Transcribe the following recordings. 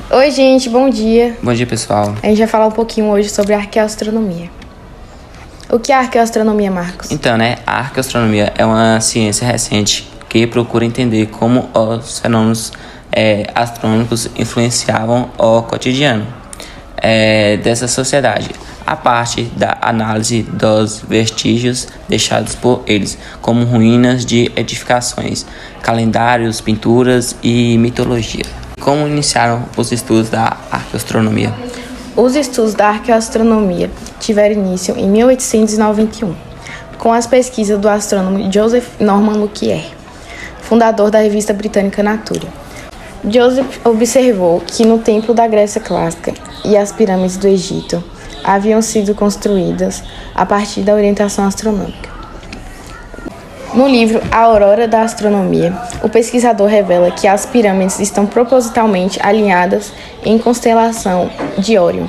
Oi, gente, bom dia. Bom dia, pessoal. A gente vai falar um pouquinho hoje sobre arqueoastronomia. O que é arqueoastronomia, Marcos? Então, a arqueoastronomia é uma ciência recente que procura entender como os fenômenos astronômicos influenciavam o cotidiano dessa sociedade, a parte da análise dos vestígios deixados por eles, como ruínas de edificações, calendários, pinturas e mitologia. Como iniciaram os estudos da arqueoastronomia? Os estudos da arqueoastronomia tiveram início em 1891, com as pesquisas do astrônomo Joseph Norman Lockyer, fundador da revista britânica Nature. Joseph observou que no templo da Grécia clássica e as pirâmides do Egito haviam sido construídas a partir da orientação astronômica. No livro A Aurora da Astronomia, o pesquisador revela que as pirâmides estão propositalmente alinhadas em constelação de Órion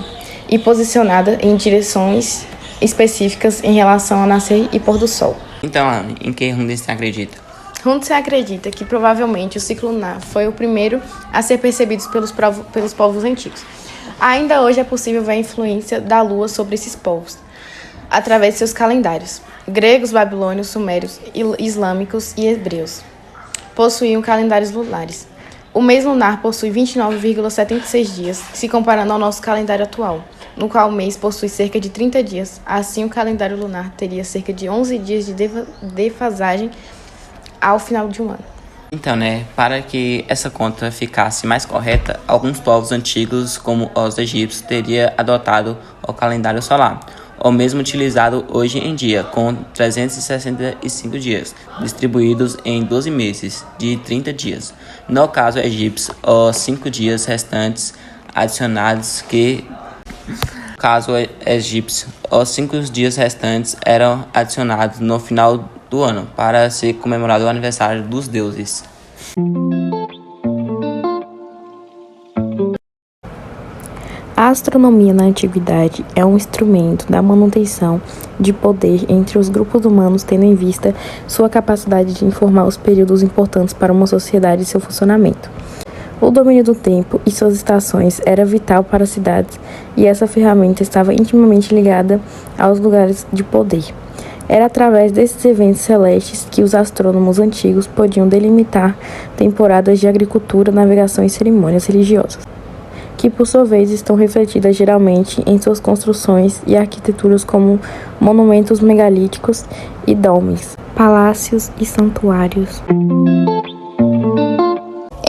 e posicionadas em direções específicas em relação ao nascer e pôr do sol. Então, Anne, em que Rundens acredita? Rundens acredita que provavelmente o ciclo lunar foi o primeiro a ser percebido pelos povos antigos. Ainda hoje é possível ver a influência da Lua sobre esses povos, através de seus calendários. Gregos, babilônios, sumérios, islâmicos e hebreus possuíam calendários lunares. O mês lunar possui 29,76 dias, se comparando ao nosso calendário atual, no qual o mês possui cerca de 30 dias. Assim, o calendário lunar teria cerca de 11 dias de defasagem ao final de um ano. Então, para que essa conta ficasse mais correta, alguns povos antigos, como os egípcios, teriam adotado o calendário solar, o mesmo utilizado hoje em dia, com 365 dias, distribuídos em 12 meses de 30 dias. No caso egípcio, os 5 dias restantes adicionados eram adicionados no final do ano, para ser comemorado o aniversário dos deuses. A astronomia na antiguidade é um instrumento da manutenção de poder entre os grupos humanos, tendo em vista sua capacidade de informar os períodos importantes para uma sociedade e seu funcionamento. O domínio do tempo e suas estações era vital para as cidades, e essa ferramenta estava intimamente ligada aos lugares de poder. Era através desses eventos celestes que os astrônomos antigos podiam delimitar temporadas de agricultura, navegação e cerimônias religiosas, que por sua vez estão refletidas geralmente em suas construções e arquiteturas como monumentos megalíticos e domes, palácios e santuários.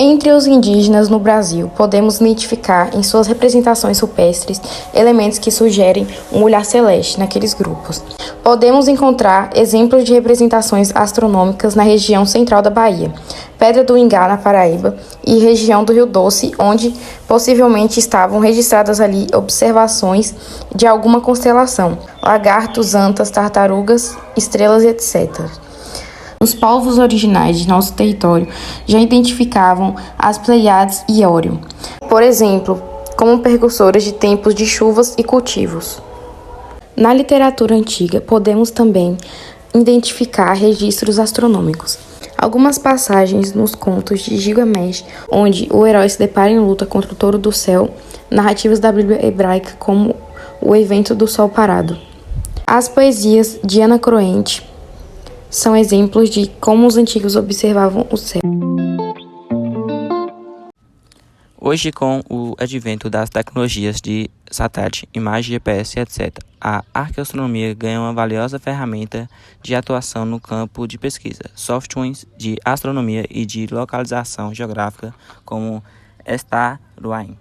Entre os indígenas no Brasil, podemos identificar em suas representações rupestres elementos que sugerem um olhar celeste naqueles grupos. Podemos encontrar exemplos de representações astronômicas na região central da Bahia, Pedra do Ingá, na Paraíba, e região do Rio Doce, onde possivelmente estavam registradas ali observações de alguma constelação, lagartos, antas, tartarugas, estrelas, etc. Os povos originais de nosso território já identificavam as Pleiades e Órion, por exemplo, como precursoras de tempos de chuvas e cultivos. Na literatura antiga, podemos também identificar registros astronômicos. Algumas passagens nos contos de Gilgamesh, onde o herói se depara em luta contra o touro do céu, narrativas da Bíblia hebraica como o evento do sol parado. As poesias de Ana Croente são exemplos de como os antigos observavam o céu. Hoje, com o advento das tecnologias de satélite, imagem, GPS, etc., a arqueoastronomia ganha uma valiosa ferramenta de atuação no campo de pesquisa. Softwares de astronomia e de localização geográfica, como Starline,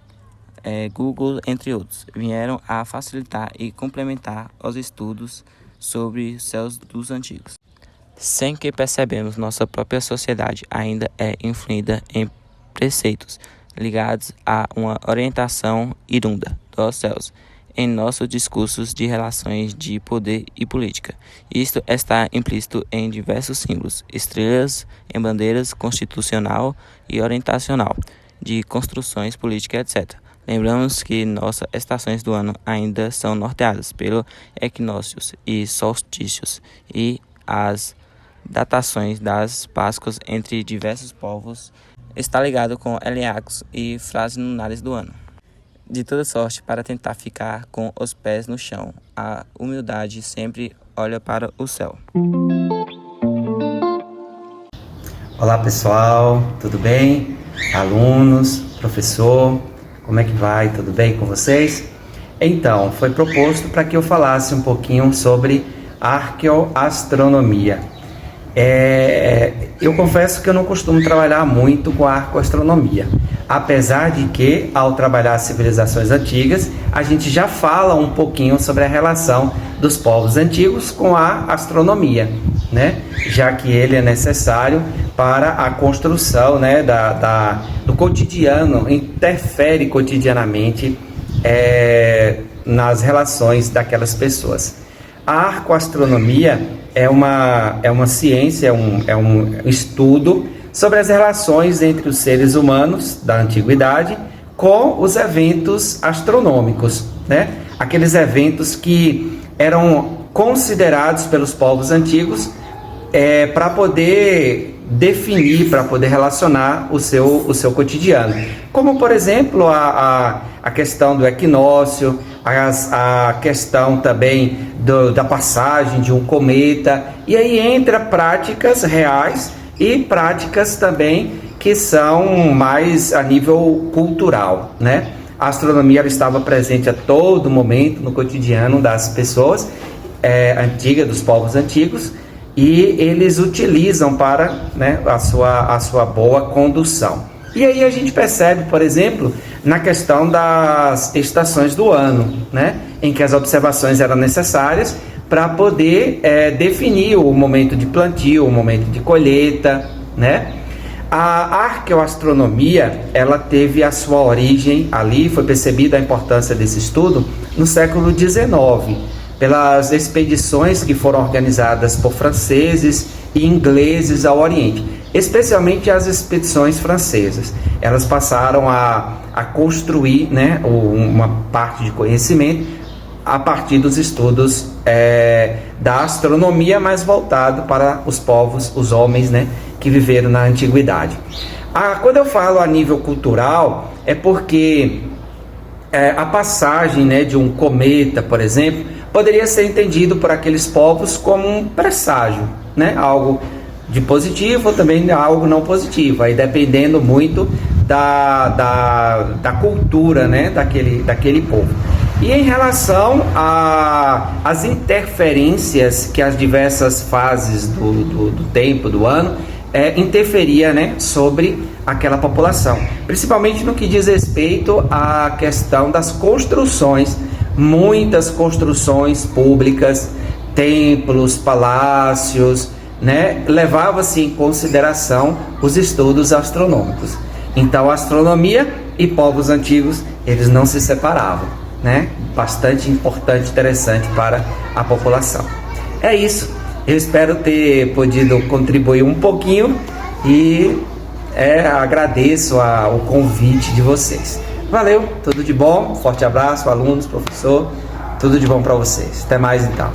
Google, entre outros, vieram a facilitar e complementar os estudos sobre os céus dos antigos. Sem que percebemos, nossa própria sociedade ainda é influída em preceitos ligados a uma orientação irunda dos céus em nossos discursos de relações de poder e política. Isto está implícito em diversos símbolos, estrelas, em bandeiras constitucional e orientacional, de construções políticas, etc. Lembramos que nossas estações do ano ainda são norteadas pelo equinócios e solstícios e as datações das Páscoas entre diversos povos está ligado com Heliacos e frases lunares do ano. De toda sorte para tentar ficar com os pés no chão. A humildade sempre olha para o céu. Olá pessoal, tudo bem? Alunos, professor, como é que vai? Tudo bem com vocês? Então, foi proposto para que eu falasse um pouquinho sobre arqueoastronomia. Eu confesso que eu não costumo trabalhar muito com a arqueoastronomia, apesar de que, ao trabalhar as civilizações antigas, a gente já fala um pouquinho sobre a relação dos povos antigos com a astronomia, né? Já que ele é necessário para a construção, né, do cotidiano, interfere cotidianamente nas relações daquelas pessoas. A arqueoastronomia é uma ciência, é um estudo sobre as relações entre os seres humanos da antiguidade com os eventos astronômicos, né? Aqueles eventos que eram considerados pelos povos antigos para poder definir, para poder relacionar o seu cotidiano. Como, por exemplo, a questão do equinócio, a questão também da passagem de um cometa, e aí entra práticas reais e práticas também que são mais a nível cultural, né? A astronomia ela estava presente a todo momento no cotidiano das pessoas antigas, dos povos antigos, e eles utilizam para, né, a sua boa condução. E aí a gente percebe, por exemplo, na questão das estações do ano, né, em que as observações eram necessárias para poder definir o momento de plantio, o momento de colheita, né? A arqueoastronomia, ela teve a sua origem ali, foi percebida a importância desse estudo no século XIX, pelas expedições que foram organizadas por franceses e ingleses ao Oriente, especialmente as expedições francesas. Elas passaram a construir, né, uma parte de conhecimento a partir dos estudos da astronomia, mais voltado para os povos, os homens, né, que viveram na antiguidade. Quando eu falo a nível cultural, é porque a passagem, né, de um cometa, por exemplo, poderia ser entendido por aqueles povos como um presságio, né? Algo de positivo ou também algo não positivo, aí dependendo muito da cultura, né, daquele povo. E em relação às interferências que as diversas fases do tempo, do ano, interferia, né, sobre aquela população, principalmente no que diz respeito à questão das construções. Muitas construções públicas, templos, palácios, né, levava-se em consideração os estudos astronômicos. Então, a astronomia e povos antigos, eles não se separavam, né? Bastante importante, interessante para a população. É isso. Eu espero ter podido contribuir um pouquinho e agradeço o convite de vocês. Valeu, tudo de bom, forte abraço, alunos, professor, tudo de bom para vocês. Até mais então.